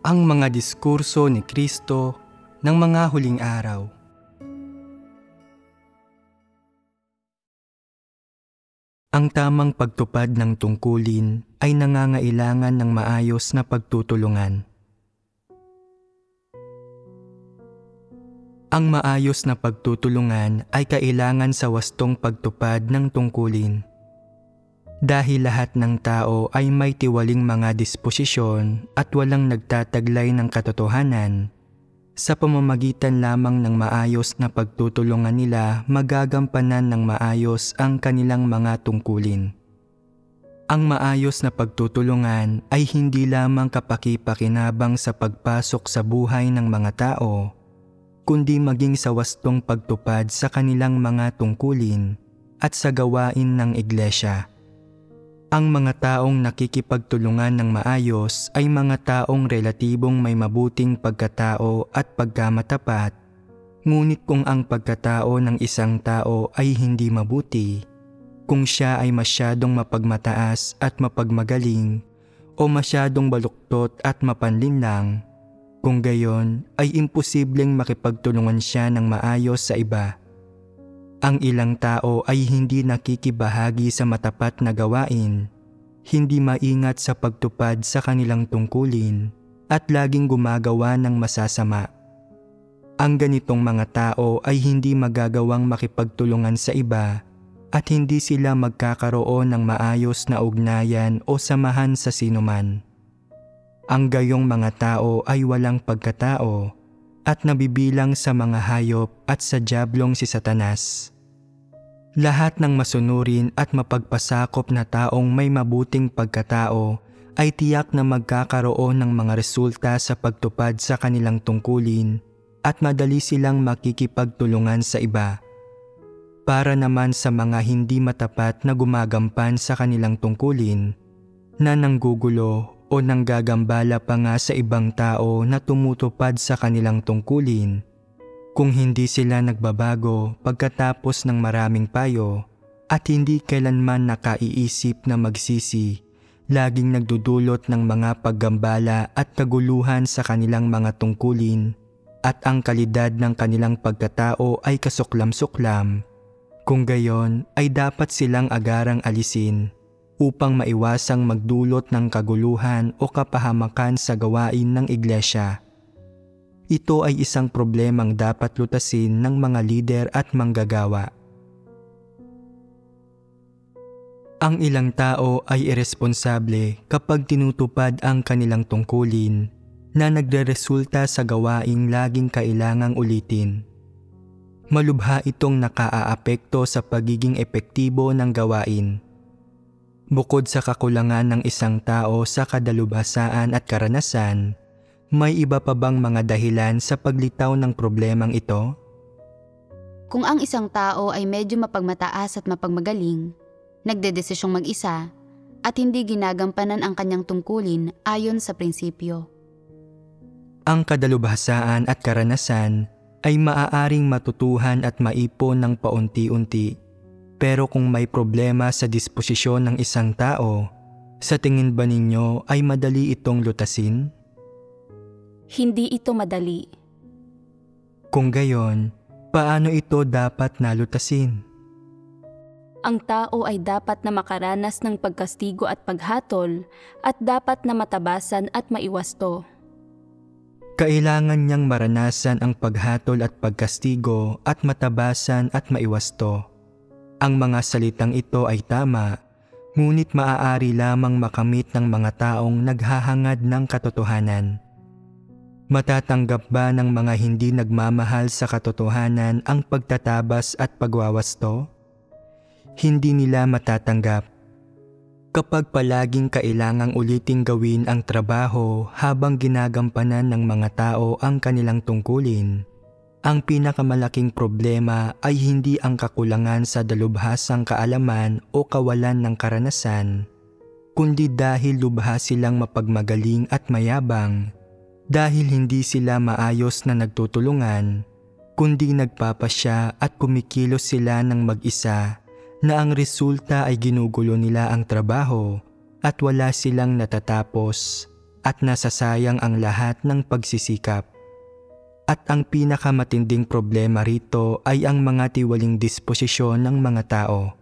ang mga diskurso ni Kristo ng mga huling araw. Ang tamang pagtupad ng tungkulin ay nangangailangan ng maayos na pagtutulungan. Ang maayos na pagtutulungan ay kailangan sa wastong pagtupad ng tungkulin. Dahil lahat ng tao ay may tiwaling mga disposisyon at walang nagtataglay ng katotohanan, sa pamamagitan lamang ng maayos na pagtutulungan nila magagampanan ng maayos ang kanilang mga tungkulin. Ang maayos na pagtutulungan ay hindi lamang kapaki-pakinabang sa pagpasok sa buhay ng mga tao, kundi maging sa wastong pagtupad sa kanilang mga tungkulin at sa gawain ng iglesia. Ang mga taong nakikipagtulungan ng maayos ay mga taong relatibong may mabuting pagkatao at pagkamatapat, ngunit kung ang pagkatao ng isang tao ay hindi mabuti, kung siya ay masyadong mapagmataas at mapagmagaling o masyadong baluktot at mapanlinlang, kung gayon ay imposibleng makipagtulungan siya ng maayos sa iba. Ang ilang tao ay hindi nakikibahagi sa matapat na gawain, hindi maingat sa pagtupad sa kanilang tungkulin, at laging gumagawa ng masasama. Ang ganitong mga tao ay hindi magagawang makipagtulungan sa iba at hindi sila magkakaroon ng maayos na ugnayan o samahan sa sinuman. Ang gayong mga tao ay walang pagkatao at nabibilang sa mga hayop at sa diablong si Satanas. Lahat ng masunurin at mapagpasakop na taong may mabuting pagkatao ay tiyak na magkakaroon ng mga resulta sa pagtupad sa kanilang tungkulin at madali silang makikipagtulungan sa iba. Para naman sa mga hindi matapat na gumagampan sa kanilang tungkulin, na nanggugulo o nanggagambala pa nga sa ibang tao na tumutupad sa kanilang tungkulin, kung hindi sila nagbabago pagkatapos ng maraming payo at hindi kailanman nakaiisip na magsisi, laging nagdudulot ng mga paggambala at kaguluhan sa kanilang mga tungkulin at ang kalidad ng kanilang pagkatao ay kasuklam-suklam, kung gayon ay dapat silang agarang alisin upang maiwasang magdulot ng kaguluhan o kapahamakan sa gawain ng iglesia. Ito ay isang problemang dapat lutasin ng mga lider at manggagawa. Ang ilang tao ay iresponsable kapag tinutupad ang kanilang tungkulin na nagreresulta sa gawaing laging kailangang ulitin. Malubha itong nakaaapekto sa pagiging epektibo ng gawain. Bukod sa kakulangan ng isang tao sa kadalubhasaan at karanasan, may iba pa bang mga dahilan sa paglitaw ng problemang ito? Kung ang isang tao ay medyo mapagmataas at mapagmagaling, nagdedesisyong mag-isa, at hindi ginagampanan ang kanyang tungkulin ayon sa prinsipyo. Ang kadalubhasaan at karanasan ay maaaring matutuhan at maipon ng paunti-unti. Pero kung may problema sa disposisyon ng isang tao, sa tingin ba ninyo ay madali itong lutasin? Hindi ito madali. Kung gayon, paano ito dapat nalutasin? Ang tao ay dapat na makaranas ng pagkastigo at paghatol at dapat na matabasan at maiwasto. Kailangan niyang maranasan ang paghatol at pagkastigo at matabasan at maiwasto. Ang mga salitang ito ay tama, ngunit maaari lamang makamit ng mga taong naghahangad ng katotohanan. Matatanggap ba ng mga hindi nagmamahal sa katotohanan ang pagtatabas at pagwawasto? Hindi nila matatanggap. Kapag palaging kailangang uliting gawin ang trabaho habang ginagampanan ng mga tao ang kanilang tungkulin, ang pinakamalaking problema ay hindi ang kakulangan sa dalubhasang kaalaman o kawalan ng karanasan, kundi dahil lubha silang mapagmagaling at mayabang, dahil hindi sila maayos na nagtutulungan, kundi nagpapasya at kumikilos sila ng mag-isa na ang resulta ay ginugulo nila ang trabaho at wala silang natatapos at nasasayang ang lahat ng pagsisikap. At ang pinakamatinding problema rito ay ang mga tiwaling disposisyon ng mga tao.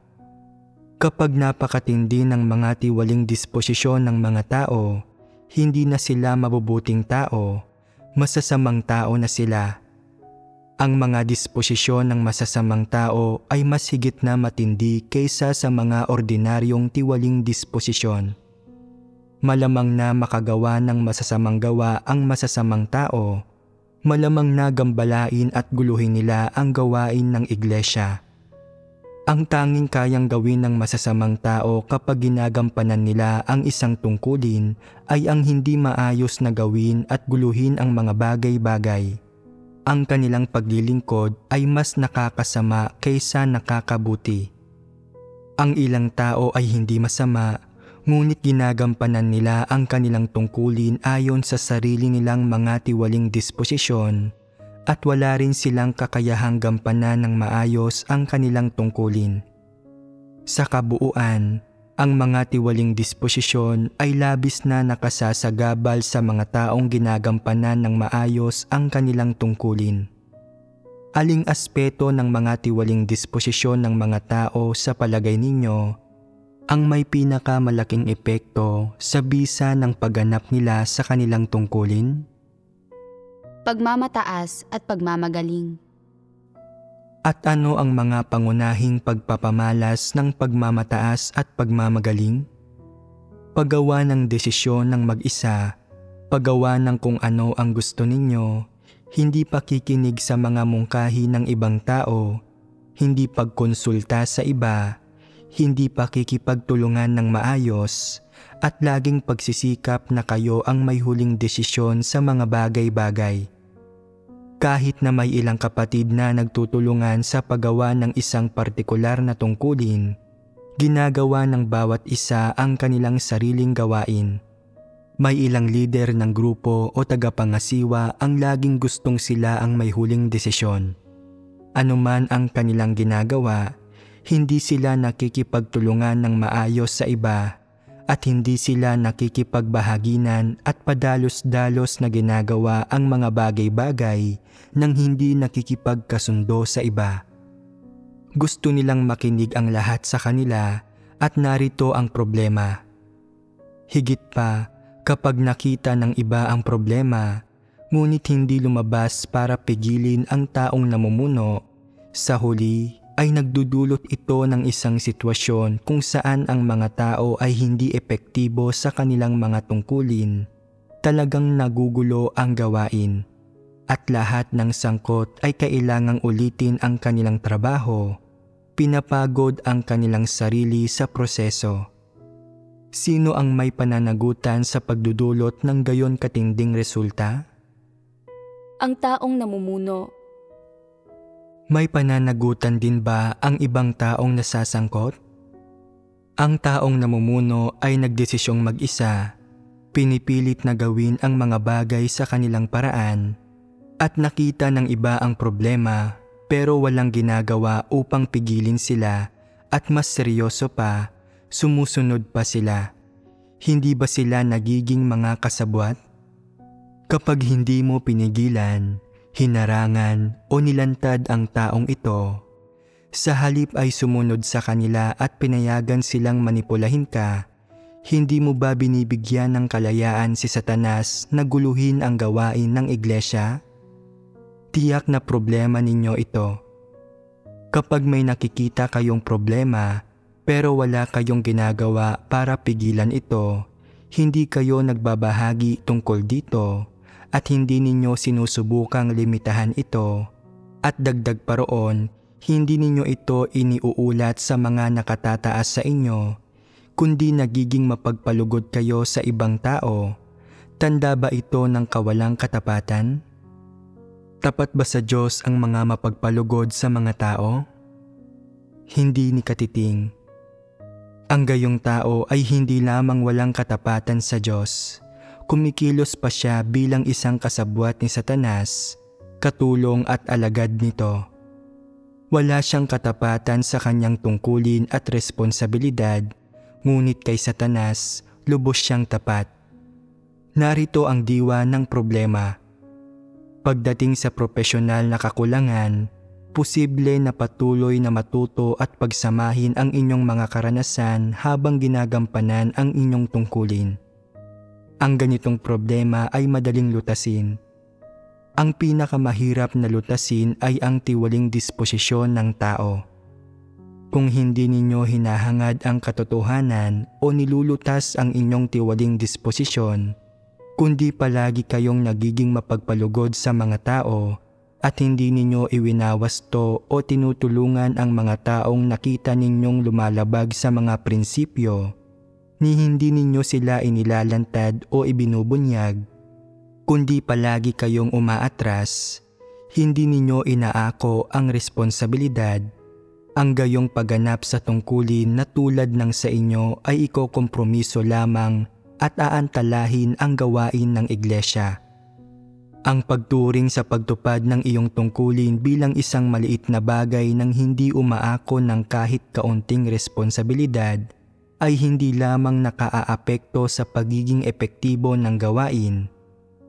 Kapag napakatindi ng mga tiwaling disposisyon ng mga tao, hindi na sila mabubuting tao, masasamang tao na sila. Ang mga disposisyon ng masasamang tao ay mas higit na matindi kaysa sa mga ordinaryong tiwaling disposisyon. Malamang na makagawa ng masasamang gawa ang masasamang tao, malamang na gambalain at guluhin nila ang gawain ng iglesia. Ang tanging kayang gawin ng masasamang tao kapag ginagampanan nila ang isang tungkulin ay ang hindi maayos na gawin at guluhin ang mga bagay-bagay. Ang kanilang paglilingkod ay mas nakakasama kaysa nakakabuti. Ang ilang tao ay hindi masama, ngunit ginagampanan nila ang kanilang tungkulin ayon sa sarili nilang mga tiwaling disposisyon at wala rin silang kakayahang gampanan ng maayos ang kanilang tungkulin. Sa kabuuan, ang mga tiwaling disposisyon ay labis na nakasasagabal sa mga taong ginagampanan ng maayos ang kanilang tungkulin. Aling aspeto ng mga tiwaling disposisyon ng mga tao sa palagay ninyo ang may pinakamalaking epekto sa bisa ng pagganap nila sa kanilang tungkulin? Pagmamataas at pagmamagaling. At ano ang mga pangunahing pagpapamalas ng pagmamataas at pagmamagaling? Paggawa ng desisyon ng mag-isa, paggawa ng kung ano ang gusto ninyo, hindi pakikinig sa mga mungkahi ng ibang tao, hindi pagkonsulta sa iba, hindi pakikipagtulungan ng maayos, at laging pagsisikap na kayo ang may huling desisyon sa mga bagay-bagay. Kahit na may ilang kapatid na nagtutulungan sa paggawa ng isang partikular na tungkulin, ginagawa ng bawat isa ang kanilang sariling gawain. May ilang lider ng grupo o tagapangasiwa ang laging gustong sila ang may huling desisyon. Anuman ang kanilang ginagawa, hindi sila nakikipagtulungan ng maayos sa iba at hindi sila nakikipagbahaginan at padalos-dalos na ginagawa ang mga bagay-bagay nang hindi nakikipagkasundo sa iba. Gusto nilang makinig ang lahat sa kanila at narito ang problema. Higit pa, kapag nakita ng iba ang problema, ngunit hindi lumabas para pigilin ang taong namumuno, sa huli ay nagdudulot ito ng isang sitwasyon kung saan ang mga tao ay hindi epektibo sa kanilang mga tungkulin. Talagang nagugulo ang gawain at lahat ng sangkot ay kailangang ulitin ang kanilang trabaho. Pinapagod ang kanilang sarili sa proseso. Sino ang may pananagutan sa pagdudulot ng gayon katinding resulta? Ang taong namumuno. May pananagutan din ba ang ibang taong nasasangkot? Ang taong namumuno ay nagdesisyong mag-isa, pinipilit na gawin ang mga bagay sa kanilang paraan, at nakita ng iba ang problema pero walang ginagawa upang pigilin sila at mas seryoso pa, sumusunod pa sila. Hindi ba sila nagiging mga kasabwat? Kapag hindi mo pinigilan, hinarangan o nilantad ang taong ito, sa halip ay sumunod sa kanila at pinayagan silang manipulahin ka, hindi mo ba binibigyan ng kalayaan si Satanas na guluhin ang gawain ng iglesia? Tiyak na problema ninyo ito. Kapag may nakikita kayong problema pero wala kayong ginagawa para pigilan ito, hindi kayo nagbabahagi tungkol dito at hindi ninyo sinusubukang limitahan ito, at dagdag pa roon, hindi ninyo ito iniuulat sa mga nakatataas sa inyo, kundi nagiging mapagpalugod kayo sa ibang tao. Tanda ba ito ng kawalang katapatan? Tapat ba sa Diyos ang mga mapagpalugod sa mga tao? Hindi ni katiting. Ang gayong tao ay hindi lamang walang katapatan sa Diyos, kumikilos pa siya bilang isang kasabwat ni Satanas, katulong at alagad nito. Wala siyang katapatan sa kanyang tungkulin at responsibilidad, ngunit kay Satanas, lubos siyang tapat. Narito ang diwa ng problema. Pagdating sa propesyonal na kakulangan, posible na patuloy na matuto at pagsamahin ang inyong mga karanasan habang ginagampanan ang inyong tungkulin. Ang ganitong problema ay madaling lutasin. Ang pinakamahirap na lutasin ay ang tiwaling disposisyon ng tao. Kung hindi ninyo hinahangad ang katotohanan o nilulutas ang inyong tiwaling disposisyon, kundi palagi kayong nagiging mapagpalugod sa mga tao at hindi ninyo iwinawasto o tinutulungan ang mga taong nakita ninyong lumalabag sa mga prinsipyo, ni hindi ninyo sila inilalantad o ibinubunyag, kundi palagi kayong umaatras, hindi ninyo inaako ang responsibilidad, ang gayong pagganap sa tungkulin na tulad ng sa inyo ay ikokompromiso lamang at aantalahin ang gawain ng iglesia. Ang pagturing sa pagtupad ng iyong tungkulin bilang isang maliit na bagay nang hindi umaako ng kahit kaunting responsibilidad ay hindi lamang nakaaapekto sa pagiging epektibo ng gawain,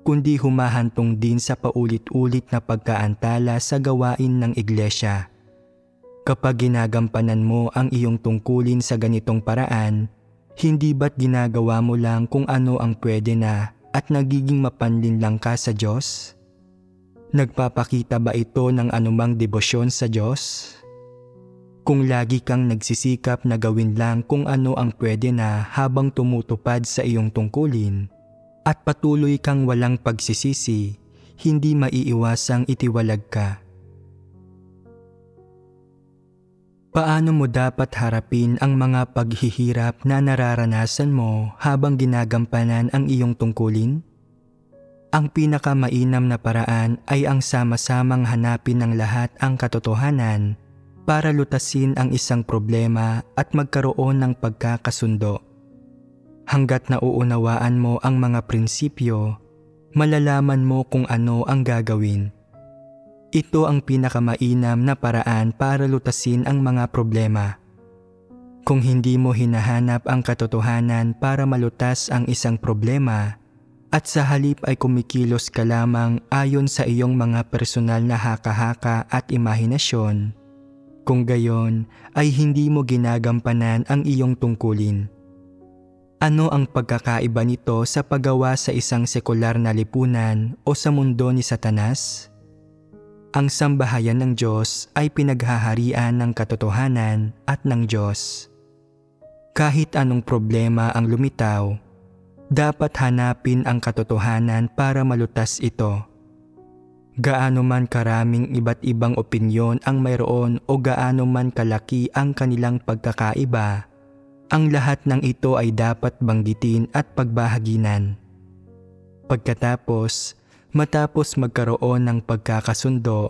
kundi humahantong din sa paulit-ulit na pagkaantala sa gawain ng iglesia. Kapag ginagampanan mo ang iyong tungkulin sa ganitong paraan, hindi ba't ginagawa mo lang kung ano ang pwede na at nagiging mapanlinlang ka sa Diyos? Nagpapakita ba ito ng anumang debosyon sa Diyos? Kung lagi kang nagsisikap na gawin lang kung ano ang pwede na habang tumutupad sa iyong tungkulin, at patuloy kang walang pagsisisi, hindi maiiwasang itiwalag ka. Paano mo dapat harapin ang mga paghihirap na nararanasan mo habang ginagampanan ang iyong tungkulin? Ang pinakamainam na paraan ay ang sama-samang hanapin ng lahat ang katotohanan para lutasin ang isang problema at magkaroon ng pagkakasundo. Hanggat nauunawaan mo ang mga prinsipyo, malalaman mo kung ano ang gagawin. Ito ang pinakamainam na paraan para lutasin ang mga problema. Kung hindi mo hinahanap ang katotohanan para malutas ang isang problema, at sa halip ay kumikilos ka lamang ayon sa iyong mga personal na haka-haka at imahinasyon, kung gayon ay hindi mo ginagampanan ang iyong tungkulin. Ano ang pagkakaiba nito sa paggawa sa isang sekular na lipunan o sa mundo ni Satanas? Ang sambahayan ng Diyos ay pinaghaharian ng katotohanan at ng Diyos. Kahit anong problema ang lumitaw, dapat hanapin ang katotohanan para malutas ito. Gaano man karaming iba't ibang opinyon ang mayroon o gaano man kalaki ang kanilang pagkakaiba, ang lahat ng ito ay dapat banggitin at pagbahaginan. Matapos magkaroon ng pagkakasundo,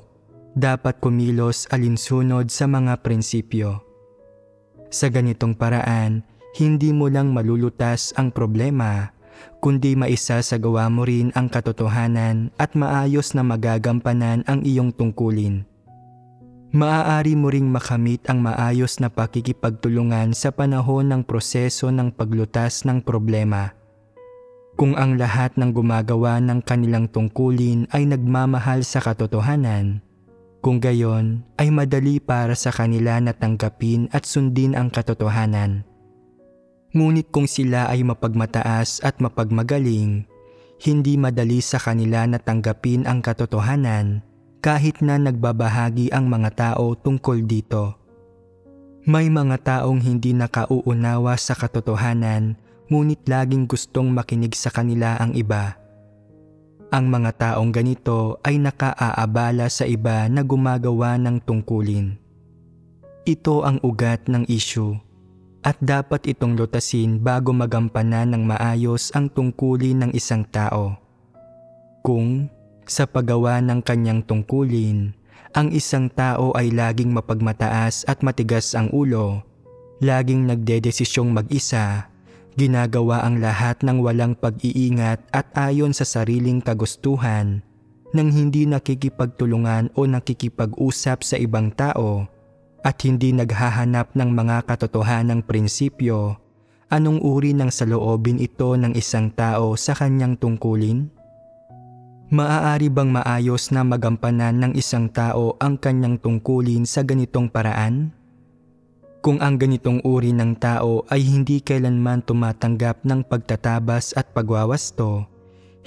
dapat kumilos alinsunod sa mga prinsipyo. Sa ganitong paraan, hindi mo lang malulutas ang problema, kundi maisasagawa mo rin ang katotohanan at maayos na magagampanan ang iyong tungkulin. Maaari mo ring makamit ang maayos na pakikipagtulungan sa panahon ng proseso ng paglutas ng problema. Kung ang lahat ng gumagawa ng kanilang tungkulin ay nagmamahal sa katotohanan, kung gayon ay madali para sa kanila na tanggapin at sundin ang katotohanan. Ngunit kung sila ay mapagmataas at mapagmagaling, hindi madali sa kanila na tanggapin ang katotohanan kahit na nagbabahagi ang mga tao tungkol dito. May mga taong hindi nakauunawa sa katotohanan ngunit laging gustong makinig sa kanila ang iba. Ang mga taong ganito ay nakaaabala sa iba na gumagawa ng tungkulin. Ito ang ugat ng issue at dapat itong lutasin bago magampanan ng maayos ang tungkulin ng isang tao. Kung, sa paggawa ng kanyang tungkulin, ang isang tao ay laging mapagmataas at matigas ang ulo, laging nagdedesisyong mag-isa, ginagawa ang lahat ng walang pag-iingat at ayon sa sariling kagustuhan, nang hindi nakikipagtulungan o nakikipag-usap sa ibang tao, at hindi naghahanap ng mga katotohanang prinsipyo, Anong uri ng saloobin ito ng isang tao sa kanyang tungkulin? Maaari bang maayos na magampanan ng isang tao ang kanyang tungkulin sa ganitong paraan? Kung ang ganitong uri ng tao ay hindi kailanman tumatanggap ng pagtatabas at pagwawasto,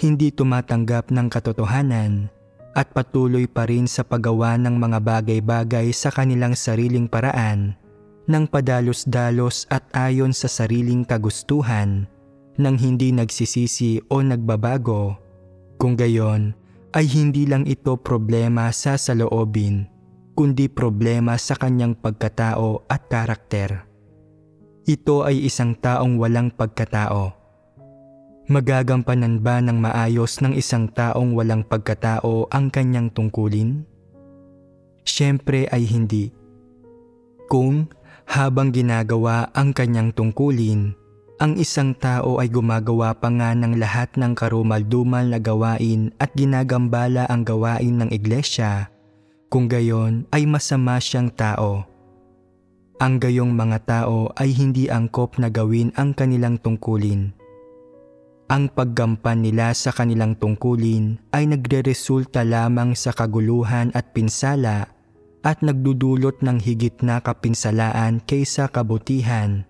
hindi tumatanggap ng katotohanan, at patuloy pa rin sa paggawa ng mga bagay-bagay sa kanilang sariling paraan, ng padalos-dalos at ayon sa sariling kagustuhan, nang hindi nagsisisi o nagbabago, kung gayon ay hindi lang ito problema sa saloobin, kundi problema sa kanyang pagkatao at karakter. Ito ay isang taong walang pagkatao. Magagampanan ba ng maayos ng isang taong walang pagkatao ang kanyang tungkulin? Siyempre ay hindi. Kung habang ginagawa ang kanyang tungkulin, ang isang tao ay gumagawa pa nga ng lahat ng karumal-dumal na gawain at ginagambala ang gawain ng iglesia, kung gayon ay masama siyang tao. Ang gayong mga tao ay hindi angkop na gawin ang kanilang tungkulin. Ang paggampan nila sa kanilang tungkulin ay nagreresulta lamang sa kaguluhan at pinsala at nagdudulot ng higit na kapinsalaan kaysa kabutihan.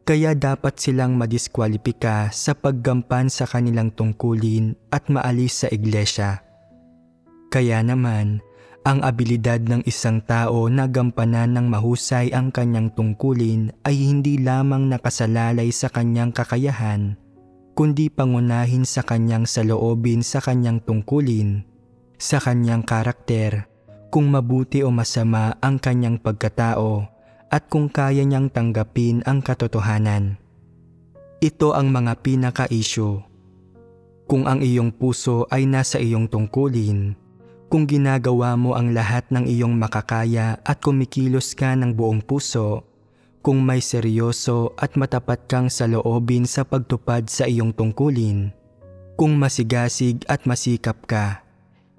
Kaya dapat silang madiskwalipika sa paggampan sa kanilang tungkulin at maalis sa iglesia. Kaya naman, ang abilidad ng isang tao na gampanan ng mahusay ang kanyang tungkulin ay hindi lamang nakasalalay sa kanyang kakayahan, kundi pangunahin sa kanyang saloobin sa kanyang tungkulin, sa kanyang karakter, kung mabuti o masama ang kanyang pagkatao, at kung kaya niyang tanggapin ang katotohanan. Ito ang mga pinaka-issue. Kung ang iyong puso ay nasa iyong tungkulin, kung ginagawa mo ang lahat ng iyong makakaya at kumikilos ka ng buong puso, kung may seryoso at matapat kang saloobin sa pagtupad sa iyong tungkulin, kung masigasig at masikap ka,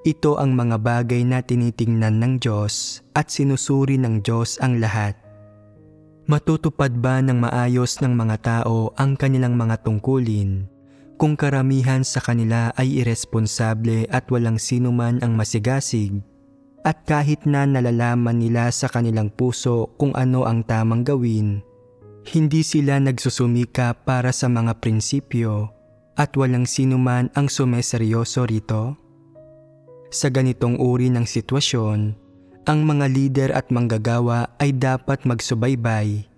ito ang mga bagay na tinitingnan ng Diyos at sinusuri ng Diyos ang lahat. Matutupad ba ng maayos ng mga tao ang kanilang mga tungkulin kung karamihan sa kanila ay iresponsable at walang sinuman ang masigasig, at kahit na nalalaman nila sa kanilang puso kung ano ang tamang gawin, hindi sila nagsusumika para sa mga prinsipyo at walang sinuman ang sumeseryoso rito? Sa ganitong uri ng sitwasyon, ang mga lider at manggagawa ay dapat magsubaybay,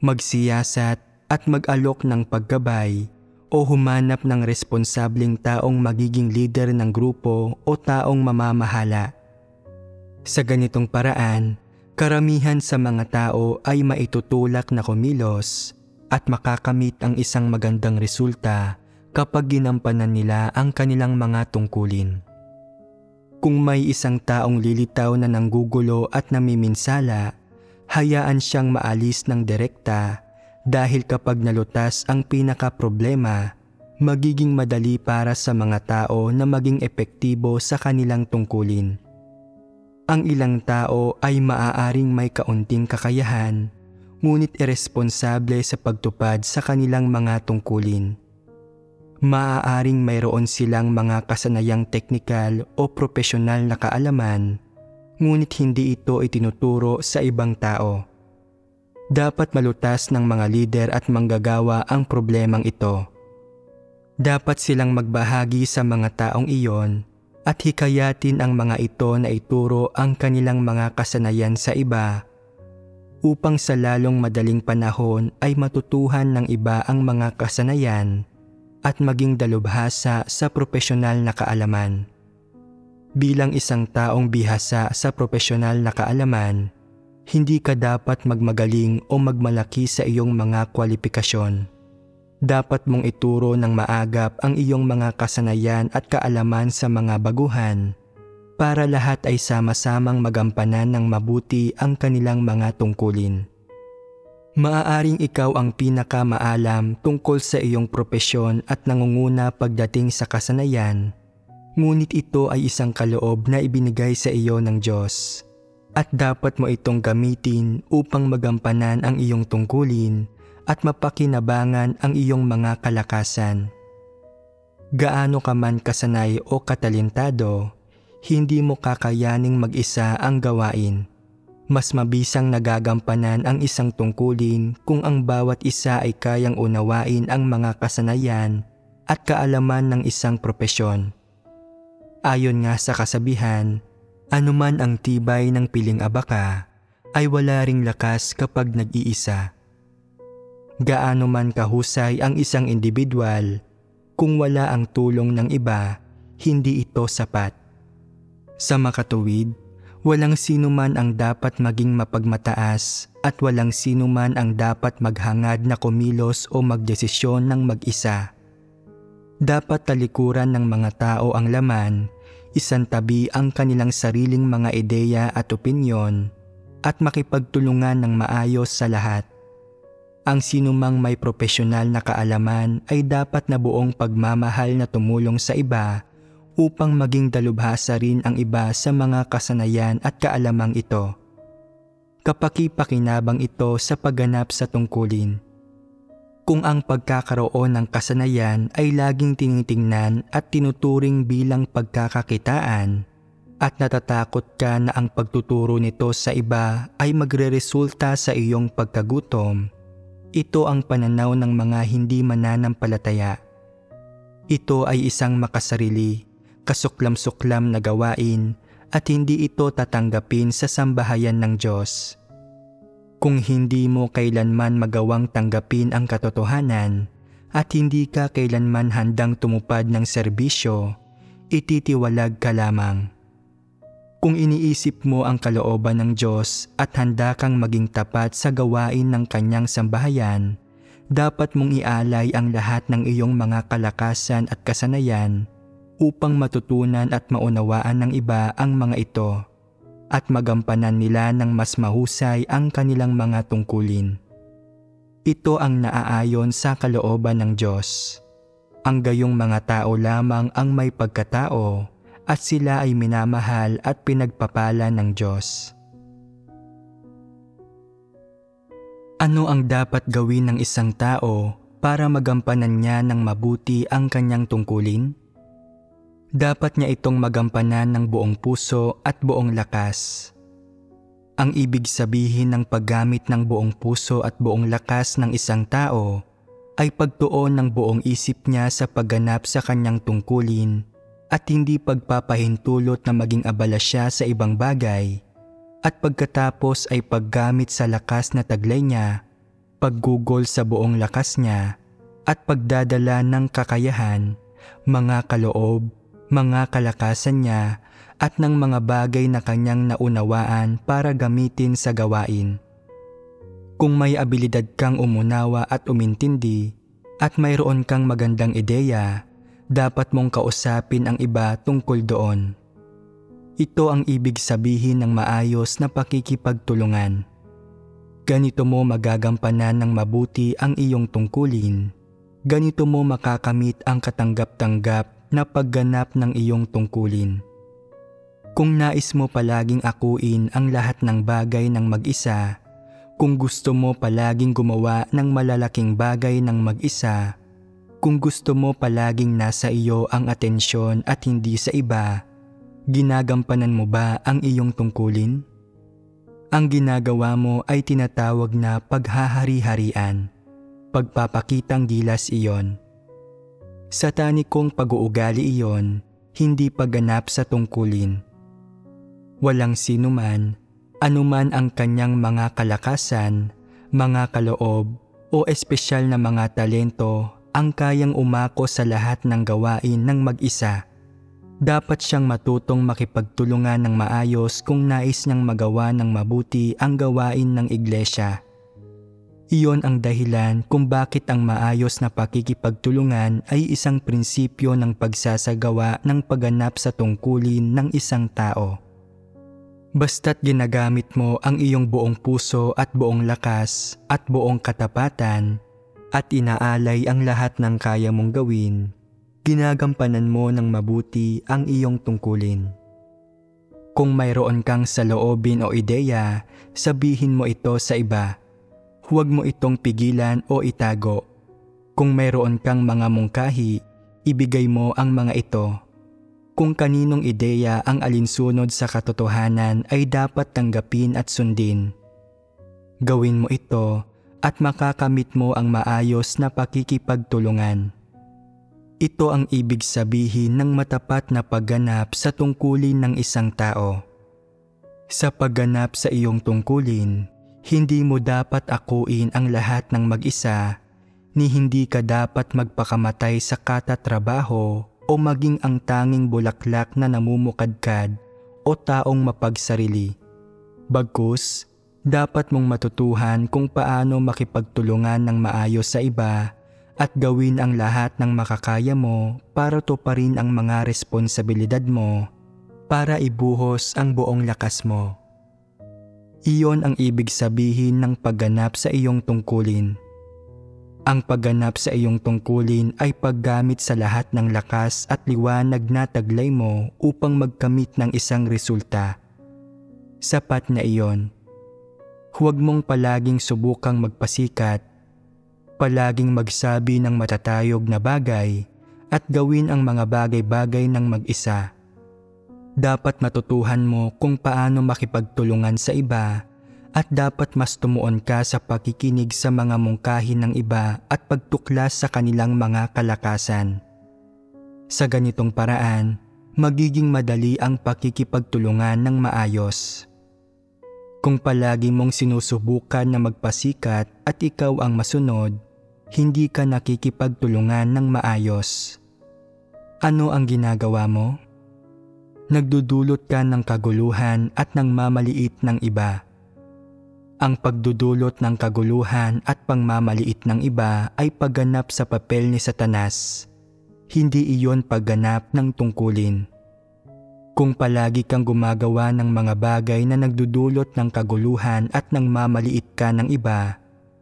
magsiyasat at mag-alok ng paggabay o humanap ng responsableng taong magiging lider ng grupo o taong mamamahala. Sa ganitong paraan, karamihan sa mga tao ay maitutulak na kumilos at makakamit ang isang magandang resulta kapag ginampanan nila ang kanilang mga tungkulin. Kung may isang taong lilitaw na nanggugulo at namiminsala, hayaan siyang maalis ng direkta dahil kapag nalutas ang pinaka-problema, magiging madali para sa mga tao na maging epektibo sa kanilang tungkulin. Ang ilang tao ay maaaring may kaunting kakayahan, ngunit iresponsable sa pagtupad sa kanilang mga tungkulin. Maaaring mayroon silang mga kasanayang teknikal o propesyonal na kaalaman, ngunit hindi ito itinuturo sa ibang tao. Dapat malutas ng mga lider at manggagawa ang problemang ito. Dapat silang magbahagi sa mga taong iyon at hikayatin ang mga ito na ituro ang kanilang mga kasanayan sa iba, upang sa lalong madaling panahon ay matutuhan ng iba ang mga kasanayan at maging dalubhasa sa propesyonal na kaalaman. Bilang isang taong bihasa sa propesyonal na kaalaman, hindi ka dapat magmagaling o magmalaki sa iyong mga kwalifikasyon. Dapat mong ituro ng maagap ang iyong mga kasanayan at kaalaman sa mga baguhan para lahat ay sama-samang magampanan ng mabuti ang kanilang mga tungkulin. Maaaring ikaw ang pinakamaalam tungkol sa iyong propesyon at nangunguna pagdating sa kasanayan, ngunit ito ay isang kaloob na ibinigay sa iyo ng Diyos, at dapat mo itong gamitin upang magampanan ang iyong tungkulin at mapakinabangan ang iyong mga kalakasan. Gaano ka man kasanay o katalentado, hindi mo kakayaning mag-isa ang gawain. Mas mabisang nagagampanan ang isang tungkulin kung ang bawat isa ay kayang unawain ang mga kasanayan at kaalaman ng isang propesyon. Ayon nga sa kasabihan, anuman ang tibay ng piling abaka, ay wala ring lakas kapag nag-iisa. Gaano man kahusay ang isang individual, kung wala ang tulong ng iba, hindi ito sapat. Sa makatuwid, walang sino man ang dapat maging mapagmataas at walang sino man ang dapat maghangad na kumilos o magdesisyon ng mag-isa. Dapat talikuran ng mga tao ang laman, isantabi ang kanilang sariling mga ideya at opinyon, at makipagtulungan ng maayos sa lahat. Ang sinumang may propesyonal na kaalaman ay dapat na buong pagmamahal na tumulong sa iba upang maging dalubhasa rin ang iba sa mga kasanayan at kaalamang ito. Kapaki-pakinabang ito sa pagganap sa tungkulin. Kung ang pagkakaroon ng kasanayan ay laging tinitingnan at tinuturing bilang pagkakakitaan, at natatakot ka na ang pagtuturo nito sa iba ay magreresulta sa iyong pagkagutom, ito ang pananaw ng mga hindi mananampalataya. Ito ay isang makasarili, kasuklam-suklam na gawain at hindi ito tatanggapin sa sambahayan ng Diyos. Kung hindi mo kailanman magawang tanggapin ang katotohanan at hindi ka kailanman handang tumupad ng serbisyo, ititiwalag ka lamang. Kung iniisip mo ang kalooban ng Diyos at handa kang maging tapat sa gawain ng kanyang sambahayan, dapat mong ialay ang lahat ng iyong mga kalakasan at kasanayan upang matutunan at maunawaan ng iba ang mga ito at magampanan nila ng mas mahusay ang kanilang mga tungkulin. Ito ang naaayon sa kalooban ng Diyos. Ang gayong mga tao lamang ang may pagkatao at sila ay minamahal at pinagpapala ng Diyos. Ano ang dapat gawin ng isang tao para magampanan niya ng mabuti ang kanyang tungkulin? Dapat niya itong magampanan ng buong puso at buong lakas. Ang ibig sabihin ng paggamit ng buong puso at buong lakas ng isang tao ay pagtuon ng buong isip niya sa pagganap sa kanyang tungkulin at hindi pagpapahintulot na maging abala siya sa ibang bagay, at pagkatapos ay paggamit sa lakas na taglay niya, paggugol sa buong lakas niya, at pagdadala ng kakayahan, mga kaloob, mga kalakasan niya, at ng mga bagay na kanyang naunawaan para gamitin sa gawain. Kung may abilidad kang umunawa at umintindi, at mayroon kang magandang ideya, dapat mong kausapin ang iba tungkol doon. Ito ang ibig sabihin ng maayos na pakikipagtulungan. Ganito mo magagampanan ng mabuti ang iyong tungkulin. Ganito mo makakamit ang katanggap-tanggap na pagganap ng iyong tungkulin. Kung nais mo palaging akuin ang lahat ng bagay ng mag-isa, kung gusto mo palaging gumawa ng malalaking bagay ng mag-isa, kung gusto mo palaging nasa iyo ang atensyon at hindi sa iba, ginagampanan mo ba ang iyong tungkulin? Ang ginagawa mo ay tinatawag na paghahari-harian, pagpapakitang gilas iyon. Satanikong pag-uugali iyon, hindi pagganap sa tungkulin. Walang sinuman, anuman ang kanyang mga kalakasan, mga kaloob o espesyal na mga talento ang kayang umako sa lahat ng gawain ng mag-isa. Dapat siyang matutong makipagtulungan ng maayos kung nais niyang magawa ng mabuti ang gawain ng iglesia. Iyon ang dahilan kung bakit ang maayos na pakikipagtulungan ay isang prinsipyo ng pagsasagawa ng pagganap sa tungkulin ng isang tao. Basta't ginagamit mo ang iyong buong puso at buong lakas at buong katapatan, at inaalay ang lahat ng kaya mong gawin, ginagampanan mo ng mabuti ang iyong tungkulin. Kung mayroon kang saloobin o ideya, sabihin mo ito sa iba. huwag mo itong pigilan o itago. Kung mayroon kang mga mungkahi, ibigay mo ang mga ito. Kung kaninong ideya ang alinsunod sa katotohanan ay dapat tanggapin at sundin. Gawin mo ito at makakamit mo ang maayos na pakikipagtulungan. Ito ang ibig sabihin ng matapat na pagganap sa tungkulin ng isang tao. Sa pagganap sa iyong tungkulin, hindi mo dapat akuin ang lahat ng mag-isa, ni hindi ka dapat magpakamatay sa katatrabaho o maging ang tanging bulaklak na namumukadkad o taong mapagsarili. Bagkus, dapat mong matutuhan kung paano makipagtulungan ng maayos sa iba at gawin ang lahat ng makakaya mo para tuparin ang mga responsibilidad mo para ibuhos ang buong lakas mo. Iyon ang ibig sabihin ng pagganap sa iyong tungkulin. Ang pagganap sa iyong tungkulin ay paggamit sa lahat ng lakas at liwanag na taglay mo upang magkamit ng isang resulta. Sapat na iyon. Huwag mong palaging subukang magpasikat, palaging magsabi ng matatayog na bagay at gawin ang mga bagay-bagay ng mag-isa. Dapat matutuhan mo kung paano makipagtulungan sa iba at dapat mas tumuon ka sa pakikinig sa mga mungkahi ng iba at pagtuklas sa kanilang mga kalakasan. Sa ganitong paraan, magiging madali ang pakikipagtulungan ng maayos. Kung palagi mong sinusubukan na magpasikat at ikaw ang masunod, hindi ka nakikipagtulungan ng maayos. Ano ang ginagawa mo? Nagdudulot ka ng kaguluhan at ng mamaliit ng iba. Ang pagdudulot ng kaguluhan at pangmamaliit ng iba ay pagganap sa papel ni Satanas. Hindi iyon pagganap ng tungkulin. Kung palagi kang gumagawa ng mga bagay na nagdudulot ng kaguluhan at ng mamaliit ka ng iba,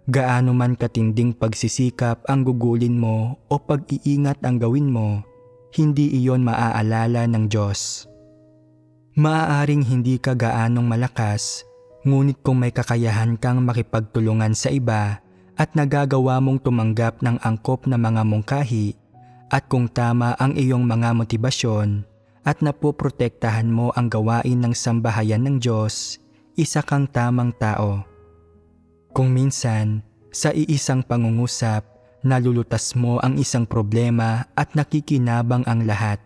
gaano man katinding pagsisikap ang gugulin mo o pag-iingat ang gawin mo, hindi iyon maaalala ng Diyos. Maaaring hindi ka gaanong malakas, ngunit kung may kakayahan kang makipagtulungan sa iba at nagagawa mong tumanggap ng angkop na mga mungkahi, at kung tama ang iyong mga motibasyon at napoprotektahan mo ang gawain ng sambahayan ng Diyos, isa kang tamang tao. Kung minsan, sa iisang pangungusap, nalulutas mo ang isang problema at nakikinabang ang lahat.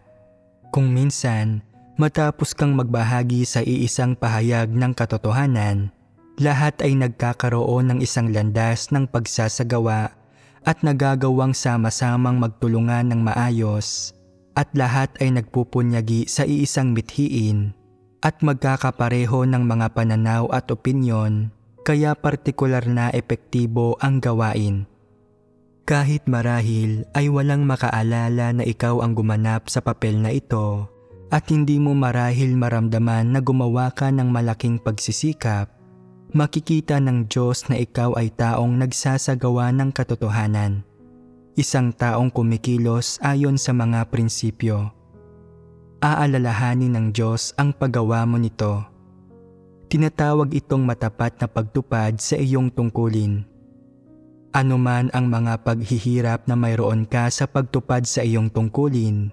Kung minsan, matapos kang magbahagi sa iisang pahayag ng katotohanan, lahat ay nagkakaroon ng isang landas ng pagsasagawa at nagagawang sama-samang magtulungan ng maayos, at lahat ay nagpupunyagi sa iisang mithiin at magkakapareho ng mga pananaw at opinyon, kaya partikular na epektibo ang gawain. Kahit marahil ay walang makaalala na ikaw ang gumanap sa papel na ito at hindi mo marahil maramdaman na gumawa ka ng malaking pagsisikap, makikita ng Diyos na ikaw ay taong nagsasagawa ng katotohanan. Isang taong kumikilos ayon sa mga prinsipyo. Aalalahanin ng Diyos ang paggawa mo nito. Tinatawag itong matapat na pagtupad sa iyong tungkulin. Anuman ang mga paghihirap na mayroon ka sa pagtupad sa iyong tungkulin,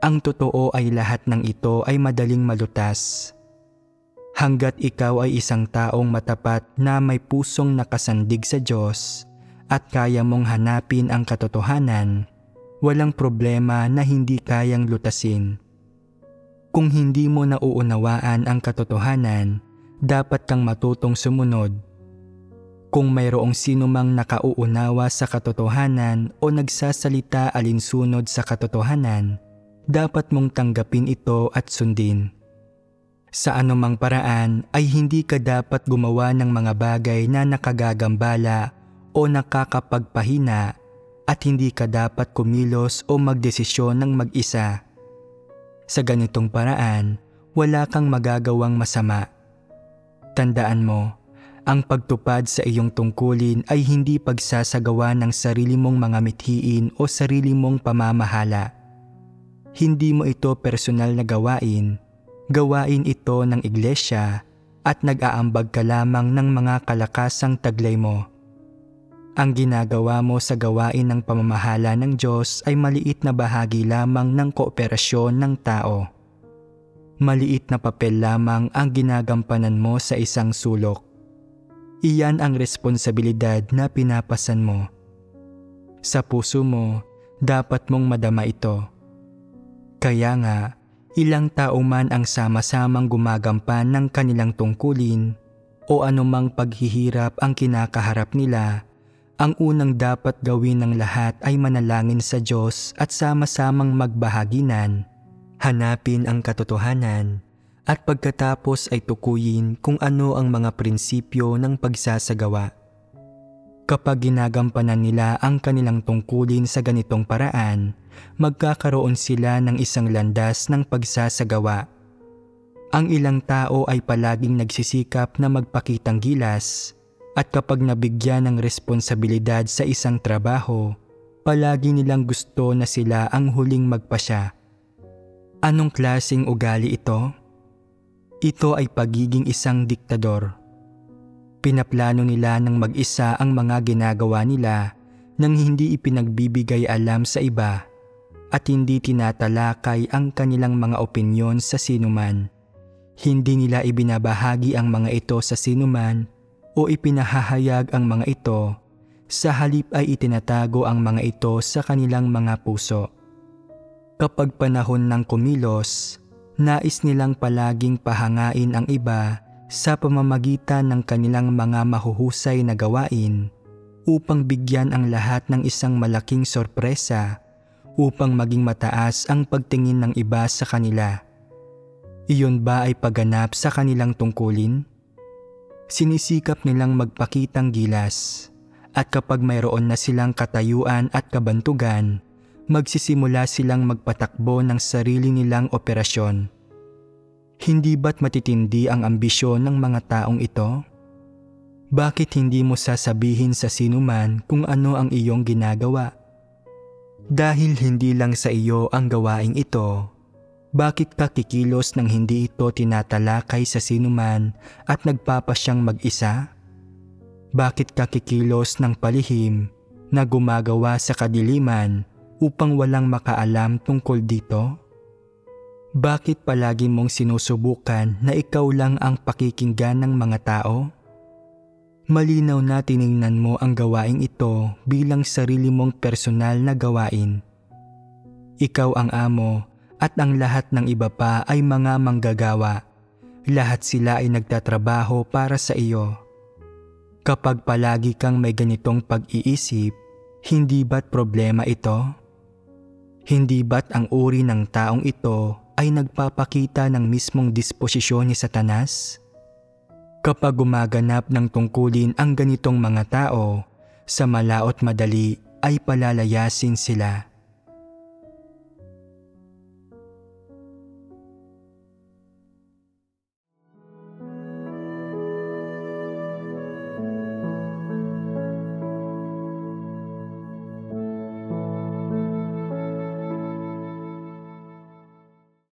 ang totoo ay lahat ng ito ay madaling malutas. Hanggat ikaw ay isang taong matapat na may pusong nakasandig sa Diyos at kaya mong hanapin ang katotohanan, walang problema na hindi kayang lutasin. Kung hindi mo nauunawaan ang katotohanan, dapat kang matutong sumunod. Kung mayroong sinumang nakauunawa sa katotohanan o nagsasalita alinsunod sa katotohanan, dapat mong tanggapin ito at sundin. Sa anumang paraan ay hindi ka dapat gumawa ng mga bagay na nakagagambala o nakakapagpahina, at hindi ka dapat kumilos o magdesisyon ng mag-isa. Sa ganitong paraan, wala kang magagawang masama. Tandaan mo, ang pagtupad sa iyong tungkulin ay hindi pagsasagawa ng sarili mong mga mithiin o sarili mong pamamahala. Hindi mo ito personal na gawain, gawain ito ng iglesia at nag-aambag ka lamang ng mga kalakasang taglay mo. Ang ginagawa mo sa gawain ng pamamahala ng Diyos ay maliit na bahagi lamang ng kooperasyon ng tao. Maliit na papel lamang ang ginagampanan mo sa isang sulok. Iyan ang responsibilidad na pinapasan mo. Sa puso mo, dapat mong madama ito. Kaya nga, ilang tao man ang sama-samang gumagampan ng kanilang tungkulin o anumang paghihirap ang kinakaharap nila, ang unang dapat gawin ng lahat ay manalangin sa Diyos at sama-samang magbahaginan, hanapin ang katotohanan, at pagkatapos ay tukuyin kung ano ang mga prinsipyo ng pagsasagawa. Kapag ginagampanan nila ang kanilang tungkulin sa ganitong paraan, magkakaroon sila ng isang landas ng pagsasagawa. Ang ilang tao ay palaging nagsisikap na magpakitang gilas, at kapag nabigyan ng responsibilidad sa isang trabaho, palagi nilang gusto na sila ang huling magpasya. Anong klaseng ugali ito? Ito ay pagiging isang diktador. Pinaplano nila ng mag-isa ang mga ginagawa nila nang hindi ipinagbibigay alam sa iba at hindi tinatalakay ang kanilang mga opinyon sa sinuman. Hindi nila ibinabahagi ang mga ito sa sinuman o ipinahahayag ang mga ito, sa halip ay itinatago ang mga ito sa kanilang mga puso. Kapag panahon ng kumilos, nais nilang palaging pahangain ang iba sa pamamagitan ng kanilang mga mahuhusay na gawain upang bigyan ang lahat ng isang malaking sorpresa upang maging mataas ang pagtingin ng iba sa kanila. Iyon ba ay pagganap sa kanilang tungkulin? Sinisikap nilang magpakitang gilas at kapag mayroon na silang katayuan at kabantugan, magsisimula silang magpatakbo ng sarili nilang operasyon. Hindi ba't matitindi ang ambisyon ng mga taong ito? Bakit hindi mo sasabihin sa sinuman kung ano ang iyong ginagawa? Dahil hindi lang sa iyo ang gawaing ito, bakit ka kikilos nang hindi ito tinatalakay sa sinuman at nagpapasyang mag-isa? Bakit ka kikilos ng palihim na gumagawa sa kadiliman upang walang makaalam tungkol dito? Bakit palagi mong sinusubukan na ikaw lang ang pakikinggan ng mga tao? Malinaw na tiningnan mo ang gawaing ito bilang sarili mong personal na gawain. Ikaw ang amo at ang lahat ng iba pa ay mga manggagawa. Lahat sila ay nagtatrabaho para sa iyo. Kapag palagi kang may ganitong pag-iisip, hindi ba't problema ito? Hindi ba't ang uri ng taong ito ay nagpapakita ng mismong disposisyon ni Satanas? Kapag gumaganap ng tungkulin ang ganitong mga tao, sa malaot madali ay palalayasin sila.